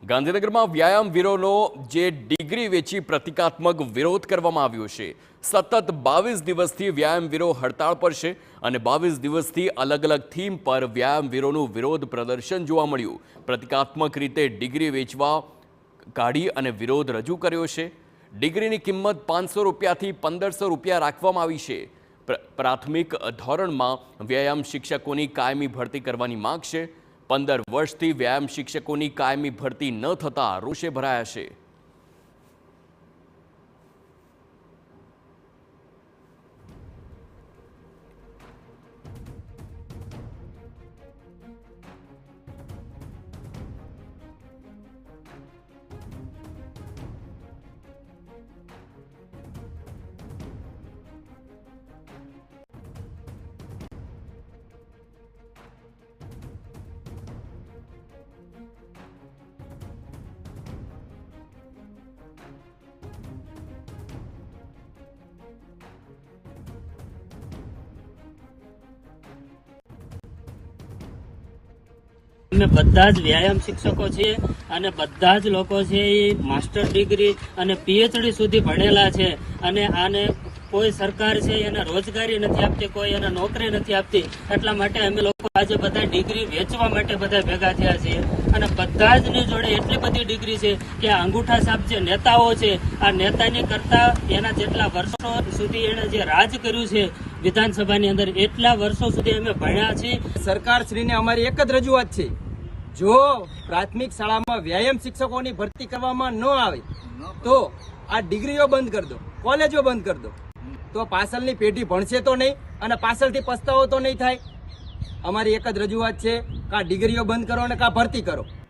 ગાંધીનગરમાં વ્યાયામવીરોનો જે ડિગ્રી વેચી પ્રતિકાત્મક વિરોધ કરવામાં આવ્યો છે। સતત 22 દિવસથી વ્યાયામવીરો હડતાળ પર છે અને 22 દિવસથી અલગ અલગ થીમ પર વ્યાયામવીરોનું વિરોધ પ્રદર્શન જોવા મળ્યું। પ્રતિકાત્મક રીતે ડિગ્રી વેચવા કાઢી અને વિરોધ રજૂ કર્યો છે। ડિગ્રીની કિંમત 500 રૂપિયાથી 1500 રૂપિયા રાખવામાં આવી છે। પ્રાથમિક ધોરણમાં વ્યાયામ શિક્ષકોની કાયમી ભરતી કરવાની માંગ છે। 15 વર્ષથી વ્યાયામ શિક્ષકોની કાયમી ભરતી ન થતા રોષે ભરાયા છે। અમે બધા જ વ્યાયામ શિક્ષકો છીએ અને બધા જ લોકો છે એ માસ્ટર ડિગ્રી અને પીએચડી સુધી ભણેલા છે અને આને કોઈ સરકાર છે એને રોજગારી નથી આપતી, કોઈ એને નોકરી નથી આપતી। એટલા માટે અમે લોકો આજે બધા ડિગ્રી વેચવા માટે બધા ભેગા થયા છીએ અને બધા જ ની જોડે એટલી બધી ડિગ્રી છે કે આ અંગૂઠા છાપ જે નેતાઓ છે આ નેતાની કરતા એના જેટલા વર્ષો સુધી એને જે રાજ કર્યું છે વિધાનસભાની અંદર એટલા વર્ષો સુધી અમે ભણ્યા છીએ। સરકારશ્રીને અમારી એક જ રજૂઆત છે, જો પ્રાથમિક શાળામાં વ્યાયામ શિક્ષકોની ભરતી કરવામાં ન આવે તો આ ડિગ્રીઓ બંધ કરી દો, કોલેજો બંધ કરી દો, તો પાછળની પેઢી ભણશે તો નહીં અને પાછળથી પસ્તાવો તો નહીં થાય। અમારી એક જ રજૂઆત છે કે આ ડિગ્રીઓ બંધ કરો અને કા ભરતી કરો।